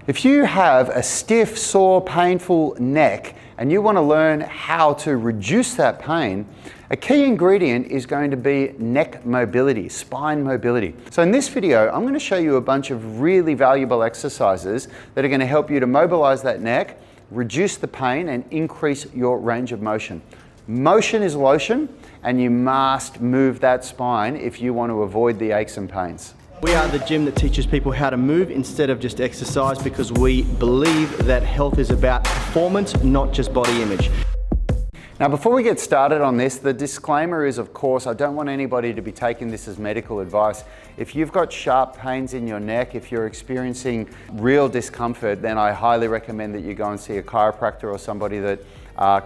If you have a stiff, sore, painful neck and you want to learn how to reduce that pain, a key ingredient is going to be neck mobility, spine mobility. So in this video, I'm going to show you a bunch of really valuable exercises that are going to help you to mobilize that neck, reduce the pain, and increase your range of motion. Motion is lotion, and you must move that spine if you want to avoid the aches and pains. We are the gym that teaches people how to move instead of just exercise, because we believe that health is about performance, not just body image. Now, before we get started on this, the disclaimer is, of course, I don't want anybody to be taking this as medical advice. If you've got sharp pains in your neck, if you're experiencing real discomfort, then I highly recommend that you go and see a chiropractor or somebody that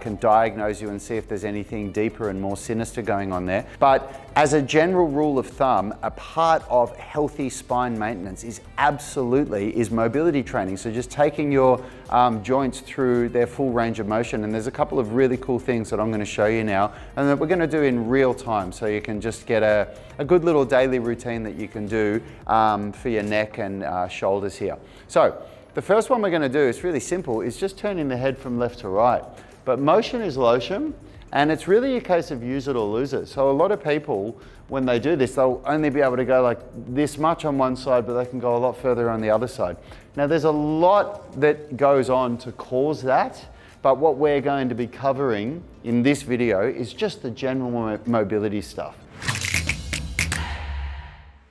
can diagnose you and see if there's anything deeper and more sinister going on there. But as a general rule of thumb, a part of healthy spine maintenance is mobility training. So just taking your joints through their full range of motion. And there's a couple of really cool things that I'm going to show you now and that we're going to do in real time, so you can just get a good little daily routine that you can do for your neck and shoulders here. So the first one we're going to do is really simple, is just turning the head from left to right. But motion is lotion, and it's really a case of use it or lose it. So a lot of people, when they do this, they'll only be able to go like this much on one side, but they can go a lot further on the other side. Now, there's a lot that goes on to cause that, but what we're going to be covering in this video is just the general mobility stuff.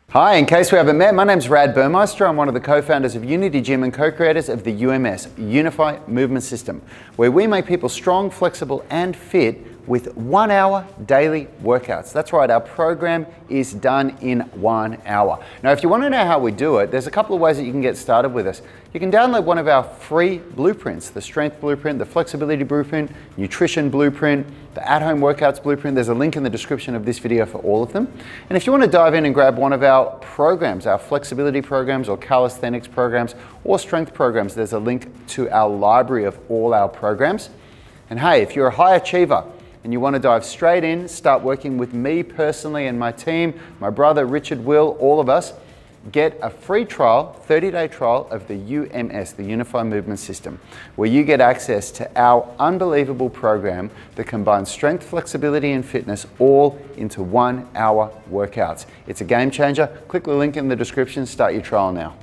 Hi, in case we haven't met, my name's Rad Burmeister. I'm one of the co-founders of Unity Gym and co-creators of the UMS, Unified Movement System, where we make people strong, flexible, and fit with 1 hour daily workouts. That's right, our program is done in 1 hour. Now, if you want to know how we do it, there's a couple of ways that you can get started with us. You can download one of our free blueprints, the strength blueprint, the flexibility blueprint, nutrition blueprint, the at-home workouts blueprint. There's a link in the description of this video for all of them. And if you want to dive in and grab one of our programs, our flexibility programs or calisthenics programs or strength programs, there's a link to our library of all our programs. And hey, if you're a high achiever and you want to dive straight in, start working with me personally and my team, my brother, Richard, Will, all of us, get a free trial, 30-day trial of the UMS, the Unified Movement System, where you get access to our unbelievable program that combines strength, flexibility, and fitness all into 1 hour workouts. It's a game changer. Click the link in the description, start your trial now.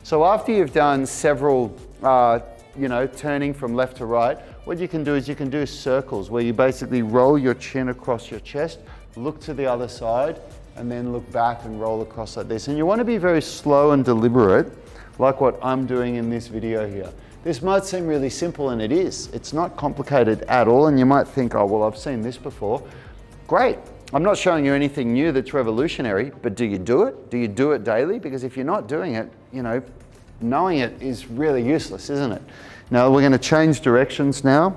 So after you've done several, turning from left to right, what you can do is you can do circles where you basically roll your chin across your chest, look to the other side, and then look back and roll across like this. And you want to be very slow and deliberate, like what I'm doing in this video here. This might seem really simple, and it is. It's not complicated at all, and you might think, oh, well, I've seen this before. Great. I'm not showing you anything new that's revolutionary, but do you do it? Do you do it daily? Because if you're not doing it, knowing it is really useless, isn't it? Now, we're going to change directions now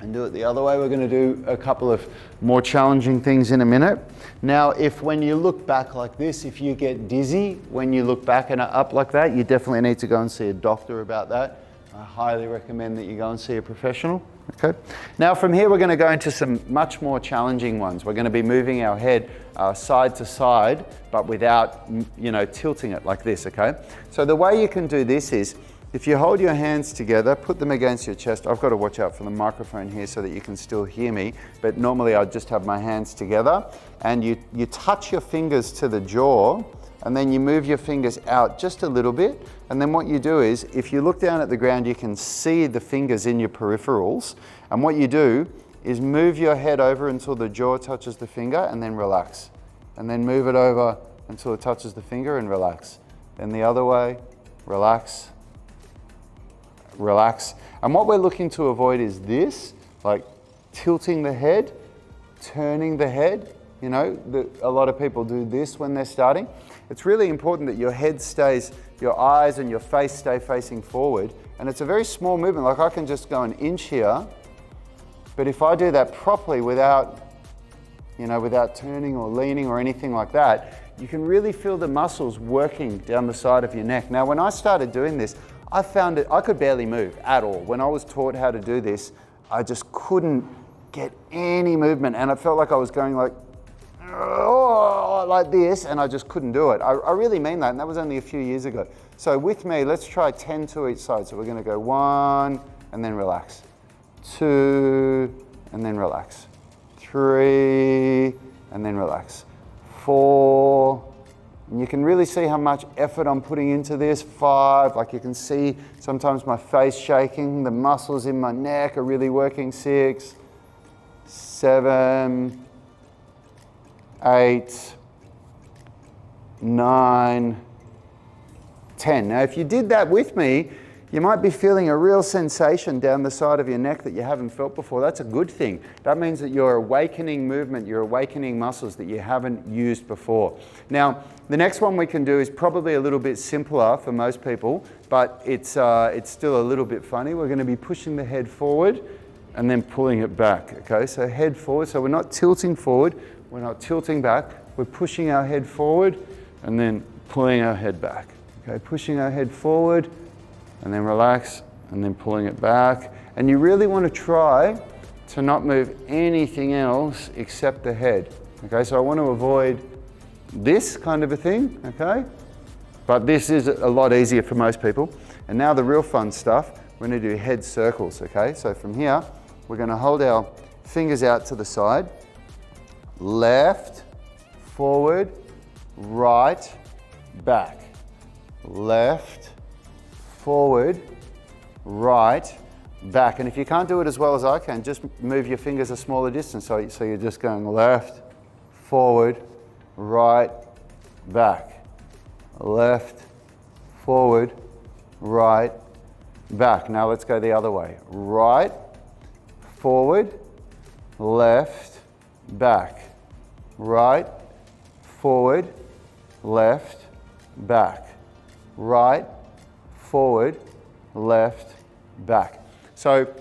and do it the other way. We're going to do a couple of more challenging things in a minute. Now, when you look back like this, if you get dizzy when you look back and up like that, you definitely need to go and see a doctor about that. I highly recommend that you go and see a professional. Okay. Now, from here, we're going to go into some much more challenging ones. We're going to be moving our head side to side, but without, tilting it like this. Okay. So the way you can do this is, if you hold your hands together, put them against your chest. I've got to watch out for the microphone here so that you can still hear me, but normally I'd just have my hands together, and you touch your fingers to the jaw, and then you move your fingers out just a little bit, and then what you do is, if you look down at the ground, you can see the fingers in your peripherals, and what you do is move your head over until the jaw touches the finger, and then relax. And then move it over until it touches the finger and relax. Then the other way, relax. Relax. And what we're looking to avoid is this, like tilting the head, turning the head. A lot of people do this when they're starting. It's really important that your head stays, your eyes and your face stay facing forward. And it's a very small movement. Like, I can just go an inch here, but if I do that properly without turning or leaning or anything like that, you can really feel the muscles working down the side of your neck. Now, when I started doing this, I found it, I could barely move at all. When I was taught how to do this, I just couldn't get any movement, and it felt like I was going like, oh, like this, and I just couldn't do it. I really mean that, and that was only a few years ago. So with me, let's try 10 to each side. So we're gonna go 1, and then relax. 2, and then relax. 3, and then relax. 4, and you can really see how much effort I'm putting into this. 5, like you can see sometimes my face shaking, the muscles in my neck are really working. 6, 7, 8, 9, 10. Now, if you did that with me, you might be feeling a real sensation down the side of your neck that you haven't felt before. That's a good thing. That means that you're awakening movement, you're awakening muscles that you haven't used before. Now, the next one we can do is probably a little bit simpler for most people, but it's still a little bit funny. We're going to be pushing the head forward and then pulling it back. Okay, so head forward. So we're not tilting forward, we're not tilting back. We're pushing our head forward and then pulling our head back. Okay, pushing our head forward and then relax and then pulling it back. And you really want to try to not move anything else except the head. Okay, so I want to avoid this kind of a thing, okay? But this is a lot easier for most people. And now the real fun stuff, we're going to do head circles, okay? So from here, we're going to hold our fingers out to the side. Left, forward, right, back. Left, forward, right, back. And if you can't do it as well as I can, just move your fingers a smaller distance. So you're just going left, forward, right, back. Left, forward, right, back. Now let's go the other way. Right, forward, left, back. Right, forward, left, back. Right, forward, left, back. So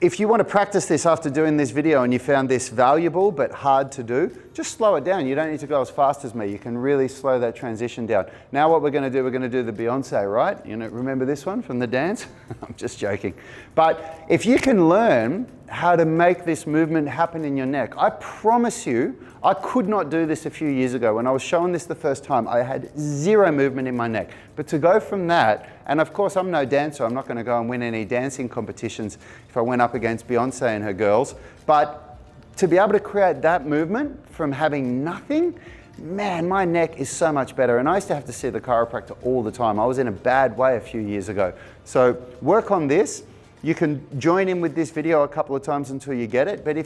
if you want to practice this after doing this video and you found this valuable but hard to do, just slow it down. You don't need to go as fast as me. You can really slow that transition down. Now what we're going to do, we're going to do the Beyonce, right? You know, remember this one from the dance? I'm just joking. But if you can learn how to make this movement happen in your neck, I promise you, I could not do this a few years ago. When I was showing this the first time, I had zero movement in my neck. But to go from that, and of course I'm no dancer, I'm not going to go and win any dancing competitions if I went up against Beyonce and her girls, but to be able to create that movement from having nothing, man, my neck is so much better. And I used to have to see the chiropractor all the time. I was in a bad way a few years ago. So work on this. You can join in with this video a couple of times until you get it. But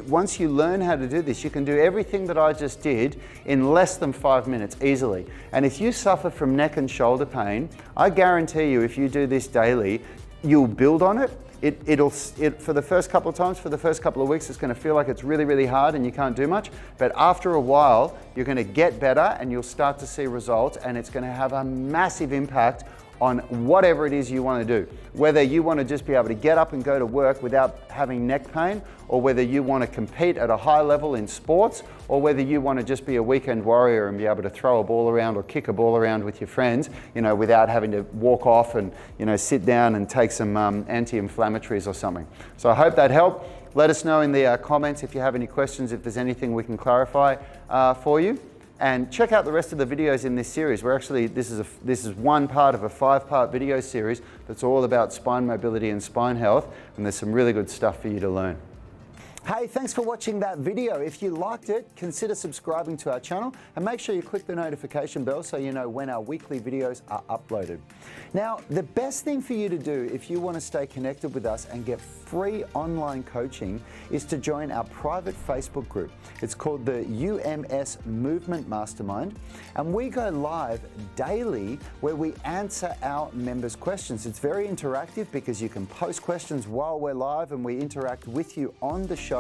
once you learn how to do this, you can do everything that I just did in less than 5 minutes easily. And if you suffer from neck and shoulder pain, I guarantee you if you do this daily, you'll build on it. For the first couple of times, for the first couple of weeks, it's going to feel like it's really, really hard and you can't do much. But after a while, you're going to get better and you'll start to see results, and it's going to have a massive impact on whatever it is you want to do. Whether you want to just be able to get up and go to work without having neck pain, or whether you want to compete at a high level in sports, or whether you want to just be a weekend warrior and be able to throw a ball around or kick a ball around with your friends, you know, without having to walk off and, you know, sit down and take some anti-inflammatories or something. So I hope that helped. Let us know in the comments if you have any questions, if there's anything we can clarify for you. And check out the rest of the videos in this series. This is one part of a 5-part video series that's all about spine mobility and spine health, and there's some really good stuff for you to learn. Hey, thanks for watching that video. If you liked it, consider subscribing to our channel and make sure you click the notification bell so you know when our weekly videos are uploaded. Now, the best thing for you to do if you want to stay connected with us and get free online coaching is to join our private Facebook group. It's called the UMS Movement Mastermind, and we go live daily where we answer our members' questions. It's very interactive because you can post questions while we're live and we interact with you on the show.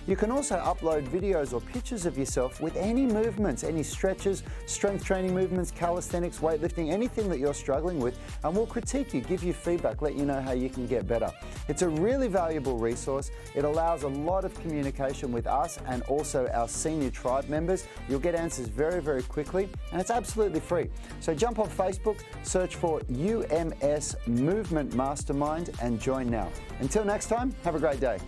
You can also upload videos or pictures of yourself with any movements, any stretches, strength training movements, calisthenics, weightlifting, anything that you're struggling with, and we'll critique you, give you feedback, let you know how you can get better. It's a really valuable resource. It allows a lot of communication with us and also our senior tribe members. You'll get answers very, very quickly, and it's absolutely free. So jump on Facebook, search for UMS Movement Mastermind and join now. Until next time, have a great day.